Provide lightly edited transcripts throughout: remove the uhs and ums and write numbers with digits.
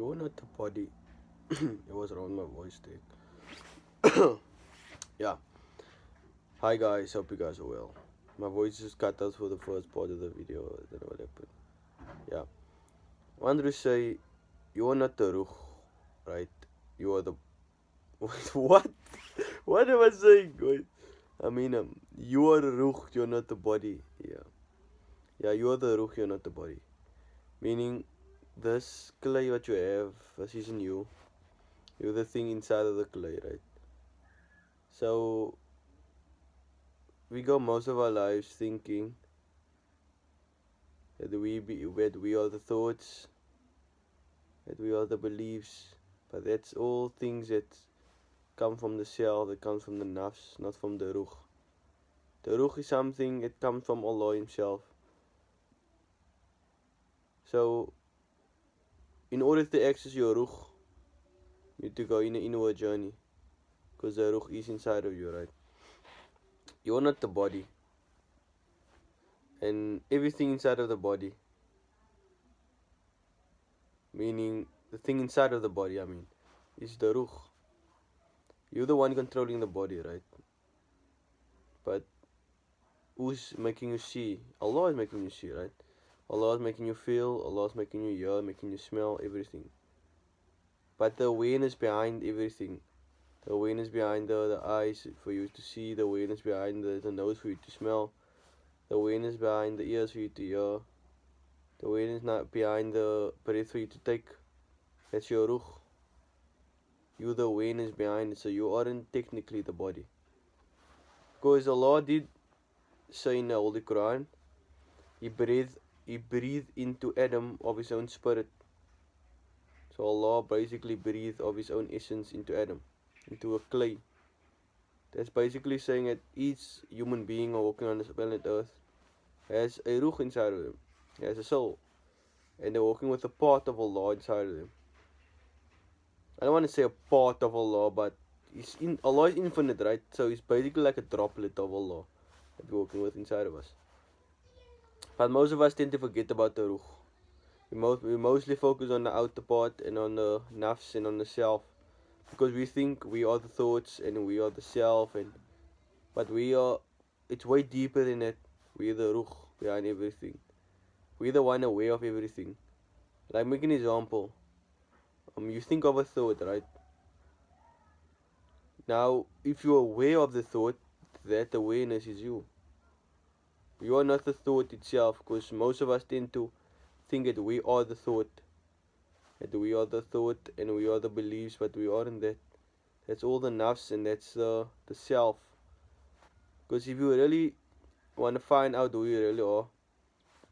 You're not the body. It was around my voice take. Yeah. Hi guys, hope you guys are well. My voice just cut out for the first part of the video. I don't know what happened. Yeah. I wanted to say, you are not the ruh, right? You are the. Wait, what? What am I saying? Wait. You are the ruh, you're not the body. Yeah. Yeah, you are the ruh, you're not the body. Meaning, this clay what you have, this isn't you. You're the thing inside of the clay, right? So, we go most of our lives thinking that we are the thoughts, that we are the beliefs, but that's all things that come from the self, that comes from the nafs, not from the ruh. The ruh is something that comes from Allah Himself. So, in order to access your ruh, you need to go in an inward journey, because the ruh is inside of you, right? You're not the body, and everything inside of the body, meaning the thing inside of the body, is the ruh. You're the one controlling the body, right? But who's making you see? Allah is making you see, right? Allah is making you feel, Allah is making you hear, making you smell, everything. But the awareness behind everything, the awareness behind the eyes for you to see, the awareness behind the nose for you to smell, the awareness behind the ears for you to hear, the awareness not behind the breath for you to take, that's your ruh. You're the awareness behind it, so you aren't technically the body. Because Allah did say in the Holy Quran, He breathed into Adam of His own spirit. So Allah basically breathed of His own essence into Adam, into a clay. That's basically saying that each human being walking on this planet Earth has a ruh inside of them, has a soul, and they're walking with a part of Allah inside of them. I don't want to say a part of Allah, but Allah is infinite, right? So He's basically like a droplet of Allah that we're walking with inside of us. But most of us tend to forget about the ruh. We mostly focus on the outer part and on the nafs and on the self, because we think we are the thoughts and we are the self, but it's way deeper than that. We're the ruh behind everything. We're the one aware of everything. Like, make an example. You think of a thought, right? Now, if you're aware of the thought, that awareness is you. You are not the thought itself, because most of us tend to think that we are the thought. That we are the thought and we are the beliefs, but we aren't that. That's all the nafs and that's the self. Because if you really want to find out who you really are,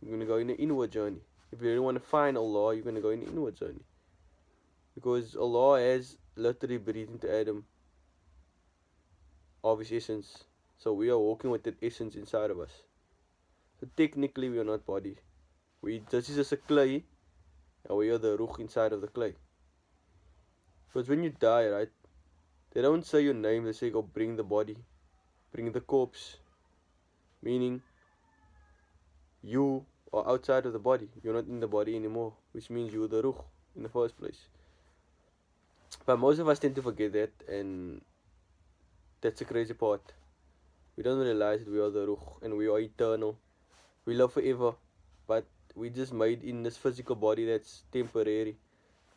you're going to go in an inward journey. If you really want to find Allah, you're going to go in an inward journey. Because Allah has literally breathed into Adam of His essence. So we are walking with that essence inside of us. So technically we are not body. This is just a clay, and we are the ruh inside of the clay. Because when you die, right, they don't say your name, they say go bring the body, bring the corpse. Meaning, you are outside of the body, you're not in the body anymore, which means you're the ruh in the first place. But most of us tend to forget that, and that's the crazy part. We don't realize that we are the ruh and we are eternal. We live forever, but we just made in this physical body that's temporary.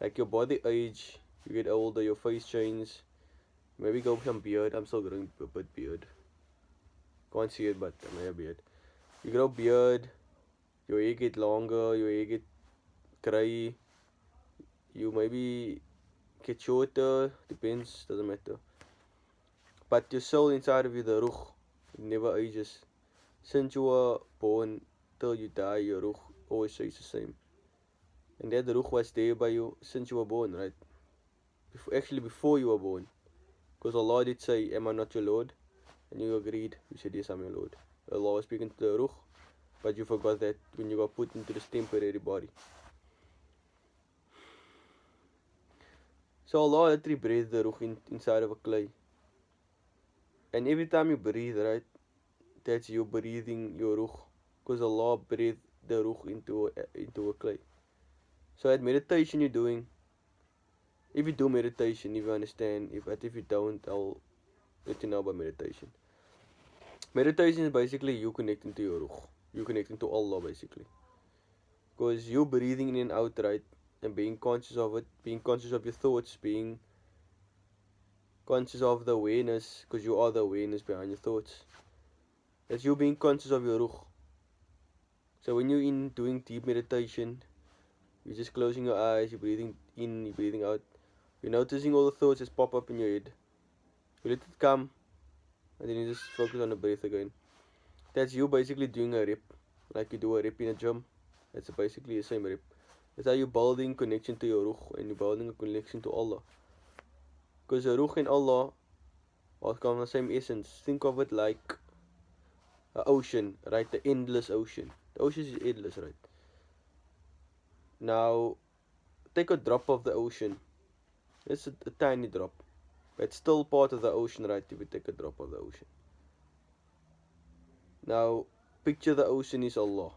Like your body age, you get older, your face changes. Maybe go some beard. I'm still growing a bit beard. Can't see it, but I may have beard. You grow beard, your hair get longer, your hair get gray. You maybe get shorter, depends, doesn't matter. But your soul inside of you, the ruh, it never ages. Since you were born till you die, your ruh always stays the same. And that ruh was there by you since you were born, right? Before you were born. Because Allah did say, am I not your Lord? And you agreed. You said, yes, I'm your Lord. Allah was speaking to the ruh, but you forgot that when you got put into this temporary body. So Allah literally breathed the ruh inside of a clay. And every time you breathe, right, that's you breathing your ruh. Because Allah breathed the ruh into a clay. So that meditation you're doing, if you do meditation, if you understand, but if you don't, I'll let you know about meditation. Meditation is basically you connecting to your ruh. You connecting to Allah basically. Because you breathing in and out, right? And being conscious of it, being conscious of your thoughts, being conscious of the awareness, because you are the awareness behind your thoughts. That's you being conscious of your ruh. So when you're in doing deep meditation, you're just closing your eyes, you're breathing in, you're breathing out. You're noticing all the thoughts that pop up in your head. You let it come, and then you just focus on the breath again. That's you basically doing a rep, like you do a rep in a gym. That's basically the same rep. That's how you're building connection to your ruh, and you're building a connection to Allah. Because the ruh and Allah all come from the same essence. Think of it like an ocean, right? The endless ocean. The ocean is endless, right? Now, take a drop of the ocean. It's a tiny drop. But it's still part of the ocean, right? If you take a drop of the ocean. Now, picture the ocean is Allah.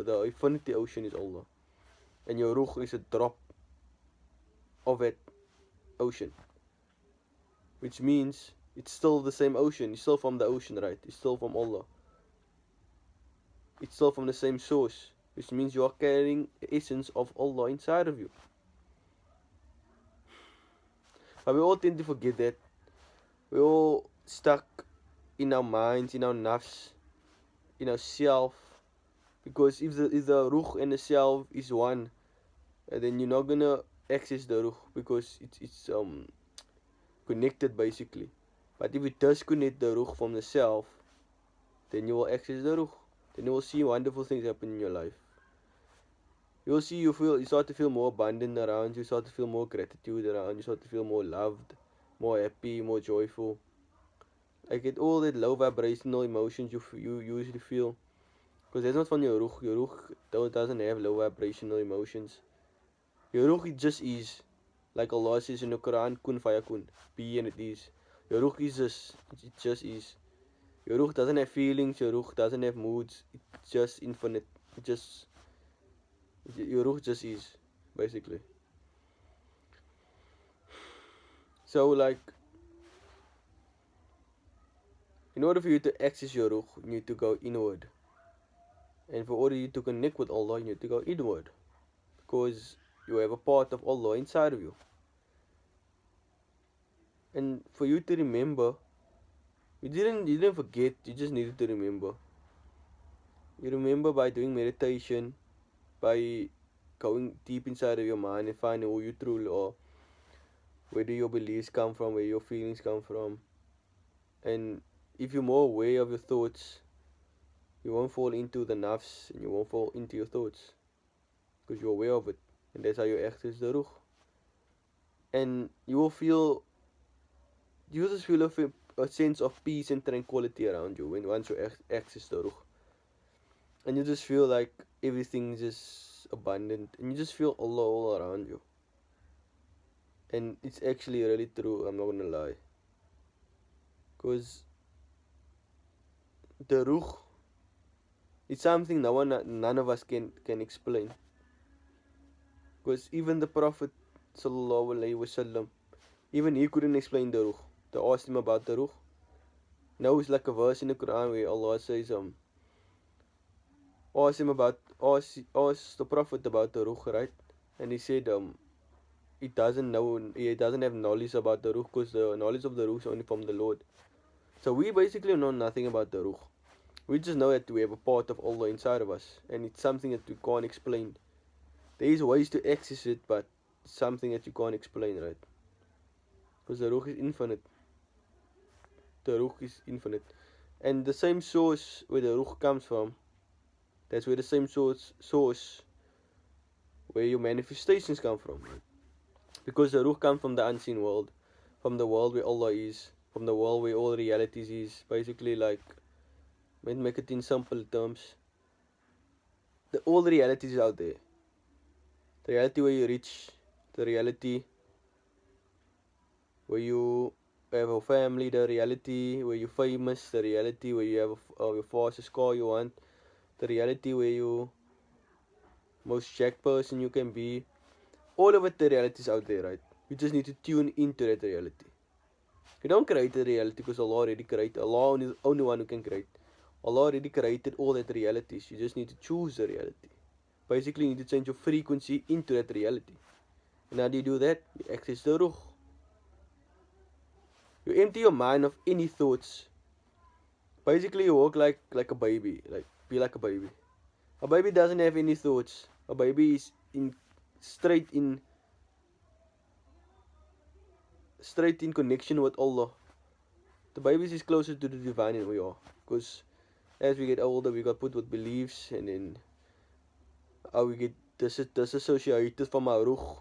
The infinity ocean is Allah. And your ruh is a drop of that ocean. Which means it's still the same ocean. It's still from the ocean, right? It's still from Allah. It's still from the same source. Which means you are carrying the essence of Allah inside of you. But we all tend to forget that. We're all stuck in our minds, in our nafs, in our self. Because if the ruh and the self is one, then you're not gonna access the ruh because it's connected basically. But if you disconnect the ruh from the self, then you will access the ruh. Then you will see wonderful things happen in your life. You will see you start to feel more abundant around you, start to feel more gratitude around you, start to feel more loved, more happy, more joyful. I get all that low vibrational emotions you usually feel. Because that's not from your ruh. Your ruh doesn't have low vibrational emotions. Your ruh just is. Like Allah says in the Quran, kun fayakun. Be and it is. Your ruh is just. It just is. Your ruh doesn't have feelings. Your ruh doesn't have moods. It's just infinite. Your ruh just is. Basically. So like, in order for you to access your ruh, you need to go inward. And for order you to connect with Allah, you need to go inward. Because you have a part of Allah inside of you. And for you to remember, you didn't forget, you just needed to remember. You remember by doing meditation, by going deep inside of your mind and finding who you truly are, where do your beliefs come from, where your feelings come from. And if you're more aware of your thoughts, you won't fall into the nafs and you won't fall into your thoughts. Because you're aware of it. And that's how you access the ruh. And you will just feel a sense of peace and tranquility around you once you access the ruh. And you just feel like everything's just abundant. And you just feel Allah all around you. And it's actually really true, I'm not gonna lie. Because the ruh, it's something none of us can explain. Because even the Prophet Sallallahu Alaihi Wasallam, even he couldn't explain the ruh. They asked him about the ruh. Now it's like a verse in the Quran where Allah says, ask the Prophet about the ruh, right? And he said, he doesn't have knowledge about the ruh because the knowledge of the ruh is only from the Lord. So we basically know nothing about the ruh. We just know that we have a part of Allah inside of us, and it's something that we can't explain. There is ways to access it, but it's something that you can't explain, right? Because the ruh is infinite. The ruh is infinite. And the same source where the ruh comes from, that's where the same source where your manifestations come from, right? Because the ruh comes from the unseen world, from the world where Allah is, from the world where all realities is. Basically, like, make it in simple terms. All the realities is out there. The reality where you're rich, the reality where you have a family, the reality where you're famous, the reality where you have your fastest car you want, the reality where you most jacked person you can be. All of it, the reality is out there, right? You just need to tune into that reality. You don't create a reality because Allah already created. Allah is the only one who can create. Allah already created all that realities. You just need to choose the reality. Basically, you need to change your frequency into that reality. And how do you do that? You access the ruh. You empty your mind of any thoughts. Basically, you walk like a baby. Be like a baby. A baby doesn't have any thoughts. A baby is straight in connection with Allah. The baby is closer to the divine than we are. Because as we get older, we got put with beliefs, and then how we get disassociated from our ruh.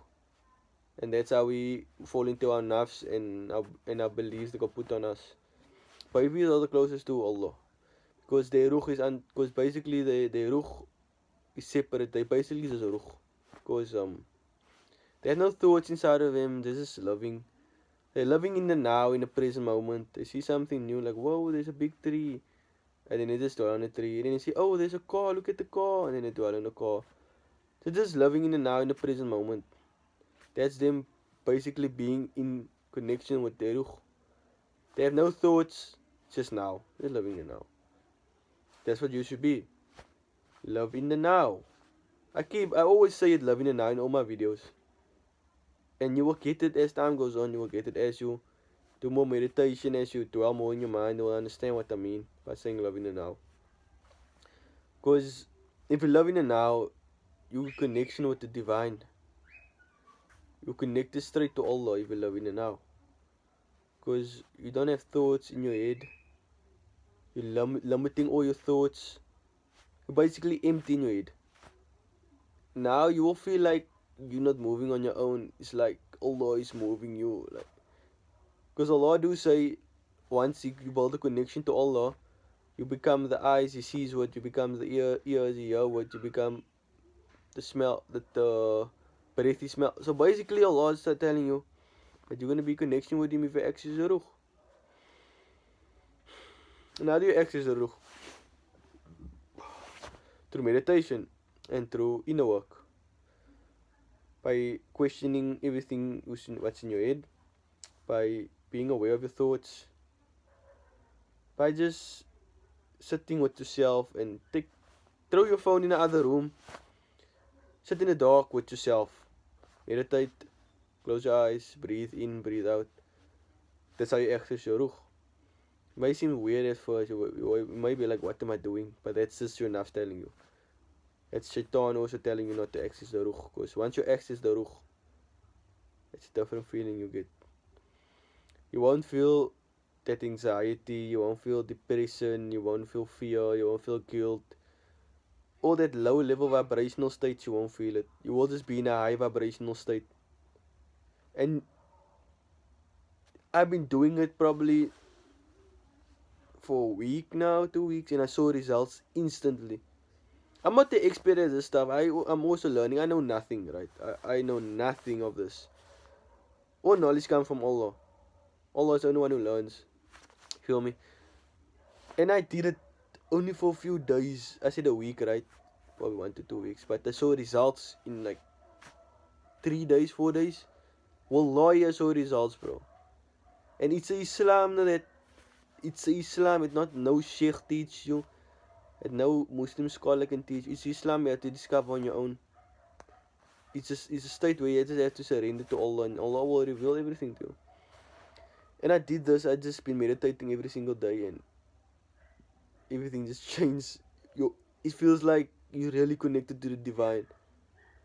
And that's how we fall into our nafs and our beliefs that got put on us. Babies are the closest to Allah. Because their ruh is because basically their ruh is separate. They basically just a ruh. Because they have no thoughts inside of them. They're just loving. They're living in the now, in the present moment. They see something new, like, whoa, there's a big tree. And then they just dwell on the tree. And then they see, oh, there's a car, look at the car. And then they dwell on the car. They're just living in the now, in the present moment. That's them basically being in connection with their ruh. They have no thoughts, just now. They're living in the now. That's what you should be. Love in the now. I always say it, love in the now, in all my videos. And you will get it as time goes on. You will get it as you do more meditation, as you dwell more in your mind. You will understand what I mean by saying love in the now. Because if you love in the now, you're in connection with the divine. You connect straight to Allah if you love in the now. Because you don't have thoughts in your head. You're limiting all your thoughts. You're basically empty in your head. Now you will feel like you're not moving on your own. It's like Allah is moving you. Like, because Allah do say, once you build a connection to Allah, you become the eyes, He sees what. You become the ears, He hears what. You become the smell, the breath, He smell. So basically, Allah is telling you that you're going to be in connection with Him if you access the ruh. And how do you access the ruh? Through meditation and through inner work. By questioning everything what's in your head. By being aware of your thoughts. By just sitting with yourself and throw your phone in the other room. Sit in the dark with yourself. Meditate. Close your eyes. Breathe in, breathe out. That's how you access your ruh. It may seem weird at first. You may be like, what am I doing? But that's just your nafs telling you. It's shaitan also telling you not to access the ruh. Because once you access the ruh, it's a different feeling you get. You won't feel that anxiety. You won't feel depression. You won't feel fear. You won't feel guilt. All that low level vibrational states, you won't feel it. You will just be in a high vibrational state. And I've been doing it probably for a week now, 2 weeks, and I saw results instantly. I'm not the expert at this stuff. I'm also learning. I know nothing, right? I know nothing of this. All knowledge comes from Allah. Allah is the only one who learns. Feel me? And I did it only for a few days. I said a week, right? Probably 1 to 2 weeks. But I saw results in like 3 days, 4 days. Wallahi, I saw results, bro. And it's Islam that it's Islam. It's not no sheikh teach you. And no Muslim scholar can teach. It's Islam you have to discover on your own. It's a state where you just have to surrender to Allah, and Allah will reveal everything to you. And I did this. I just been meditating every single day, and everything just changed. It feels like you're really connected to the divine.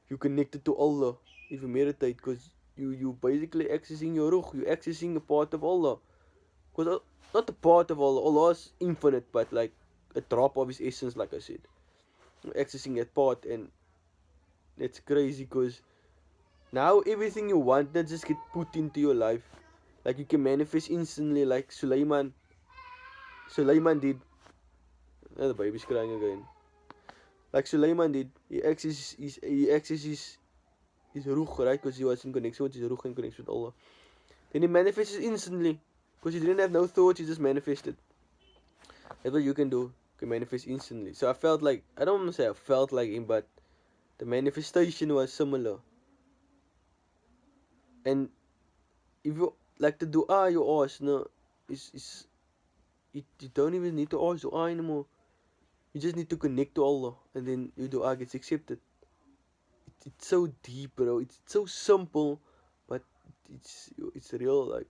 You're connected to Allah if you meditate, because you basically accessing your ruh. You're accessing a part of Allah. Because not a part of Allah. Allah is infinite, but like a drop of His essence, like I said. You're accessing that part, and that's crazy, because now everything you want that just get put into your life. Like you can manifest instantly, like Sulaiman did. The baby's crying again. Like Sulaiman did. He accesses his ruh, right? Because he was in connection with his ruh and connection with Allah. Then he manifested instantly. Because he didn't have no thoughts, he just manifested. That's what you can do. You can manifest instantly. So I felt like, I don't want to say I felt like him, but the manifestation was similar. And if you like the dua you ask, no, is you don't even need to ask dua anymore. You just need to connect to Allah, and then your dua gets accepted. It's so deep, bro. It's so simple, but it's real. Like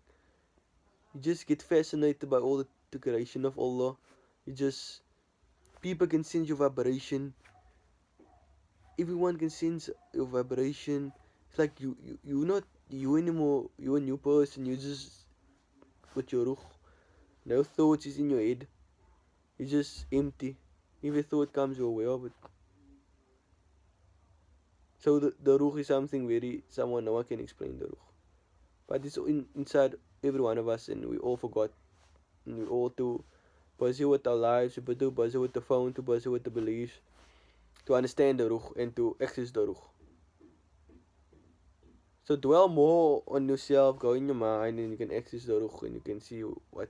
you just get fascinated by all the creation of Allah. You just people can sense your vibration. Everyone can sense your vibration. It's like you're not you anymore. You're a new person. You just with your ruh. No thoughts is in your head. You're just empty. Every thought comes your way of it. So the ruh is something very someone no one can explain the ruh. But it's inside every one of us, and we all forgot, and we all too busy with our lives, we're too busy with the phone, too busy with the beliefs, to understand the ruh and to access the ruh. So dwell more on yourself, go in your mind, and you can access the ruh, and you can see what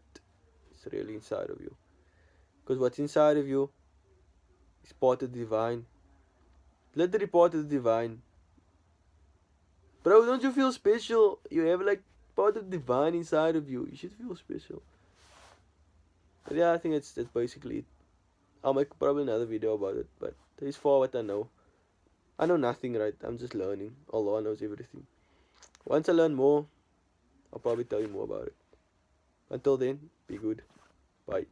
is really inside of you. Because what's inside of you is part of the divine. Literally part of the divine. Bro, don't you feel special? You have like part of the divine inside of you. You should feel special. But yeah, I think that's basically it. I'll make probably another video about it, but that is for what I know. I know nothing, right? I'm just learning. Allah knows everything. Once I learn more, I'll probably tell you more about it. Until then, be good. Bye.